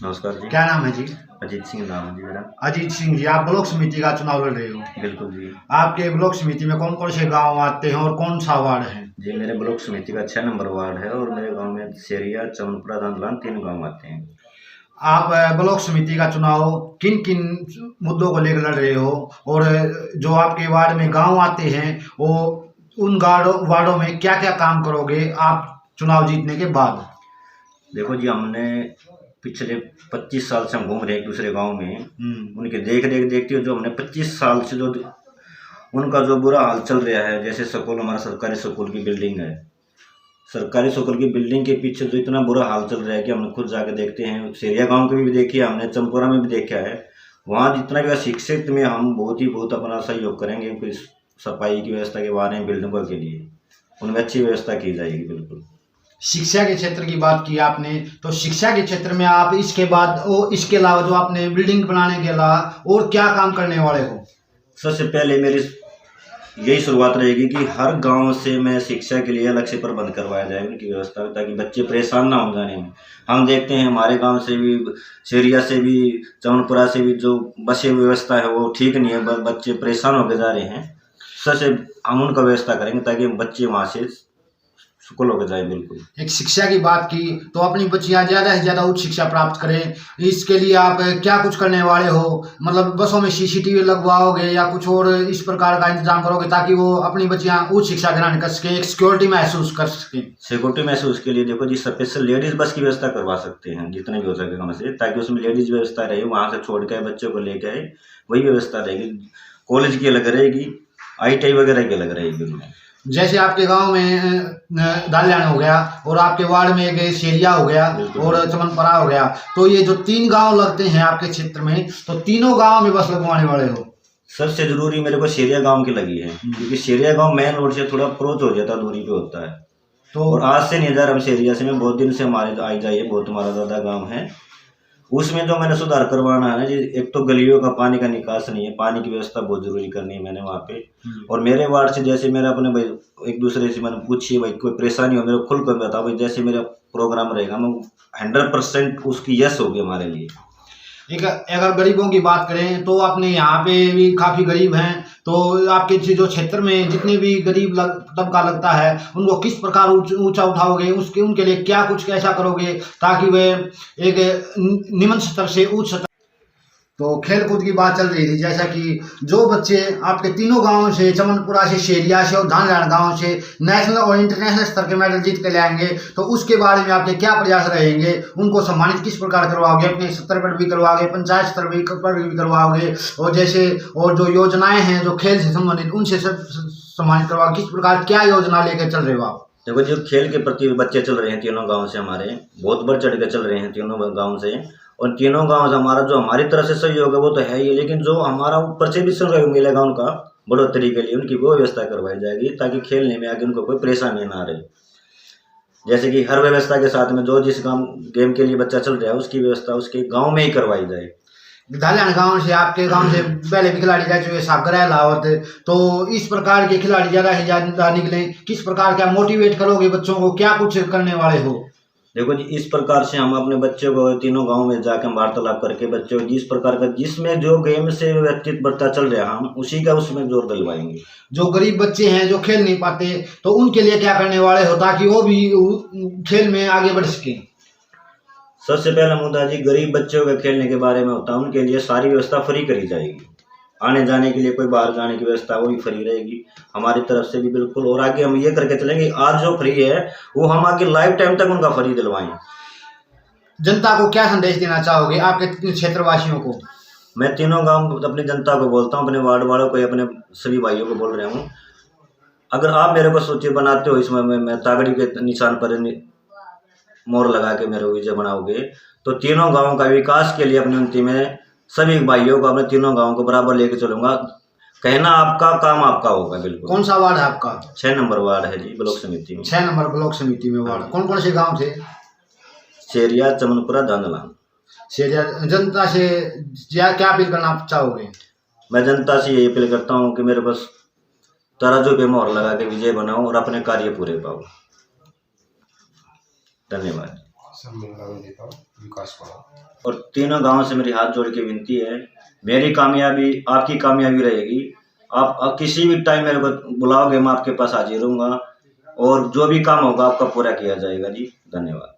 नमस्कार जी। क्या नाम है जी? अजीत सिंह नाम है जी मेरा। अजीत सिंह जी, आप ब्लॉक समिति का चुनाव लड़ रहे हो। बिल्कुल जी। आपके ब्लॉक समिति में कौन कौन से गांव आते हैं और कौन सा वार्ड है? जी मेरे ब्लॉक समिति का 6 नंबर वार्ड है और मेरे गांव में शेरिया, चमनपुरा, दांदलान 3 गांव आते हैं। आप ब्लॉक समिति का चुनाव किन किन मुद्दों को लेकर लड़ रहे हो और जो आपके वार्ड में गांव आते हैं वो उन वार्डों में क्या क्या काम करोगे आप चुनाव जीतने के बाद? देखो जी, हमने पिछले 25 साल से हम घूम रहे हैं एक दूसरे गांव में। उनके देख देखते हुए जो हमने 25 साल से जो उनका जो बुरा हाल चल रहा है, जैसे स्कूल, हमारा सरकारी स्कूल की बिल्डिंग है, सरकारी स्कूल की बिल्डिंग के पीछे जो इतना बुरा हाल चल रहा है कि हमने खुद जाके देखते हैं। शेरिया गांव के भी देखी है हमने, चमपुरा में भी देखा है। वहाँ जितना भी शिक्षित में हम बहुत अपना सहयोग करेंगे कि सफाई की व्यवस्था के बारे में, बिल्डिंगों के लिए उनमें अच्छी व्यवस्था की जाएगी। बिल्कुल। शिक्षा के क्षेत्र की बात की आपने, तो शिक्षा के क्षेत्र में आप इसके बाद इसके अलावा जो आपने बिल्डिंग बनाने के अलावा और क्या काम करने वाले हो? सबसे पहले मेरी यही शुरुआत रहेगी कि हर गांव से मैं शिक्षा के लिए अलग से प्रबंध करवाया जाए उनकी व्यवस्था, ताकि बच्चे परेशान ना हो जाने में। हम देखते हैं हमारे गांव से भी, शेरिया से भी, चमनपुरा से भी जो बसें व्यवस्था है वो ठीक नहीं है, बच्चे परेशान होकर जा रहे हैं। सबसे हम उनका व्यवस्था करेंगे ताकि बच्चे वहाँ से स्कूल होकर जाए। बिल्कुल। एक शिक्षा की बात की तो अपनी बच्चियां ज़्यादा से ज़्यादा उच्च शिक्षा प्राप्त करें, इसके लिए आप क्या कुछ करने वाले हो? मतलब बसों में CCTV लगवाओगे या कुछ और इस प्रकार का इंतजाम करोगे ताकि वो अपनी बच्चियां उच्च शिक्षा ग्रहण कर सकें, एक सिक्योरिटी महसूस कर सकें? सिक्योरिटी महसूस के लिए देखो जी, स्पेशल लेडीज़ बस की व्यवस्था करवा सकते हैं जितने भी हो सके हमसे, ताकि उसमें लेडीज़ व्यवस्था रहे, वहाँ से छोड़ के बच्चों को लेके आए, वही व्यवस्था रहेगी। कॉलेज की अलग रहेगी, ITI वगैरह की अलग रहेगी उनमें। जैसे आपके गांव में दाल्यान हो गया और आपके वार्ड में एक शेरिया हो गया और चमनपरा हो गया, तो ये जो 3 गांव लगते हैं आपके क्षेत्र में, तो तीनों गांव में बस लगवाने वाले हो? सबसे जरूरी मेरे को शेरिया गांव की लगी है, क्योंकि शेरिया गांव मेन रोड से थोड़ा अप्रोच हो जाता, दूरी पे होता है। तो और आज से नहीं, हजार हम शेरिया से, मैं बहुत दिन से हमारे आई जाइए, बहुत हमारा ज़्यादा गाँव है। उसमें जो मैंने सुधार करवाना है ना जी, एक तो गलियों का पानी का निकास नहीं है, पानी की व्यवस्था बहुत जरूरी करनी है मैंने वहाँ पे। और मेरे वार्ड से जैसे मेरा अपने भाई एक दूसरे से मैंने पूछी, भाई कोई परेशानी हो मेरे को खुल कर बताओ, भाई जैसे मेरा प्रोग्राम रहेगा मैं 100% उसकी यस होगी हमारे लिए। एक अगर गरीबों की बात करें तो अपने यहाँ पे भी काफ़ी गरीब हैं, तो आपके जो क्षेत्र में जितने भी गरीब तबका लगता है उनको किस प्रकार ऊंचा उठाओगे, उनके लिए क्या कुछ कैसा करोगे ताकि वे एक निम्न स्तर से उच्च स्तर? तो खेल कूद की बात चल रही थी, जैसा कि जो बच्चे आपके तीनों गांवों से, चमनपुरा से, शेरिया से और धानलान गांव से नेशनल और इंटरनेशनल स्तर के मेडल जीत के ले आएंगे, तो उसके बारे में आपके क्या प्रयास रहेंगे? उनको सम्मानित किस प्रकार करवाओगे? अपने स्तर पर भी करवाओगे, पंचायत स्तर पर भी करवाओगे, और जैसे और जो योजनाएं हैं जो खेल से संबंधित उनसे सम्मानित करवाओगे? किस प्रकार क्या योजना लेकर चल रहे हो आप? देखो, जो खेल के प्रति बच्चे चल रहे हैं तीनों गाँव से, हमारे बहुत बढ़ चढ़ के चल रहे हैं तीनों गाँव से, और तीनों गांव से हमारा जो हमारी तरफ से सहयोग है वो तो है ही, लेकिन जो हमारा ऊपर से भी सहयोग मिलेगा उनका बढ़ोतरी के लिए, उनकी वो व्यवस्था करवाई जाएगी ताकि खेलने में आगे उनको कोई परेशानी ना रहे। जैसे कि हर व्यवस्था के साथ में जो जिस गेम के लिए बच्चा चल रहा है उसकी व्यवस्था उसके गांव में ही करवाई जाए। धाल्यान गांव से, आपके गांव से पहले भी खिलाड़ी जा चुके सागर लावत, तो इस प्रकार के खिलाड़ी ज़्यादा से ज़्यादा निकले, किस प्रकार क्या मोटिवेट करोगे बच्चों को, क्या कुछ करने वाले हो? देखो जी, इस प्रकार से हम अपने बच्चों को तीनों गांव में जाकर वार्तालाप करके बच्चों को जिस प्रकार का, जिसमें जो गेम से व्यक्तित्व बढ़ता चल रहा है, हम उसी का उसमें जोर दिलवाएंगे। जो गरीब बच्चे हैं जो खेल नहीं पाते, तो उनके लिए क्या करने वाले हो ताकि वो भी खेल में आगे बढ़ सके? सबसे पहला मुद्दा जी, गरीब बच्चों के खेलने के बारे में होता है, उनके लिए सारी व्यवस्था फ्री करी जाएगी। आने जाने के लिए कोई बाहर जाने की व्यवस्था वो भी फ्री रहेगी हमारी तरफ से भी। बिल्कुल। और आगे हम ये करके चलेंगे, आज जो फ्री है वो हम आगे लाइफ टाइम तक उनका फ्री दिलवाएंगे। जनता को क्या संदेश देना चाहोगे, आपके क्षेत्रवासियों को? मैं तीनों गांव अपनी जनता को बोलता हूँ, अपने वार्ड वालों को, अपने सभी भाइयों को बोल रहा हूँ, अगर आप मेरे को सूची बनाते हो, इसमें मैं तागड़ी के निशान पर मोहर लगा के मेरे को विजय बनाओगे, तो तीनों गाँव का विकास के लिए अपनी उन्नति में सभी भाइयों को, अपने तीनों गांवों को बराबर लेके चलूंगा। कहना आपका, काम आपका होगा। बिल्कुल। कौन सा वार्ड है आपका? 6 नंबर वार्ड है जी, ब्लॉक समिति में। 6 नंबर ब्लॉक समिति में वार्ड। कौन कौन से गांव थे? शेरिया, चमनपुरा, दांदलान। शेरिया। जनता से क्या अपील करना चाहोगे? मैं जनता से ये अपील करता हूँ कि मेरे पास तराजू पे मोहर लगा के विजय बनाओ और अपने कार्य पूरे पाओ। धन्यवाद। सब मिलना मैं देता हूँ, विकास करो। और तीनों गांव से मेरी हाथ जोड़ के विनती है, मेरी कामयाबी आपकी कामयाबी रहेगी। आप किसी भी टाइम मेरे को बुलाओगे, मैं आपके पास हाजिर रहूँगा और जो भी काम होगा आपका पूरा किया जाएगा जी। धन्यवाद।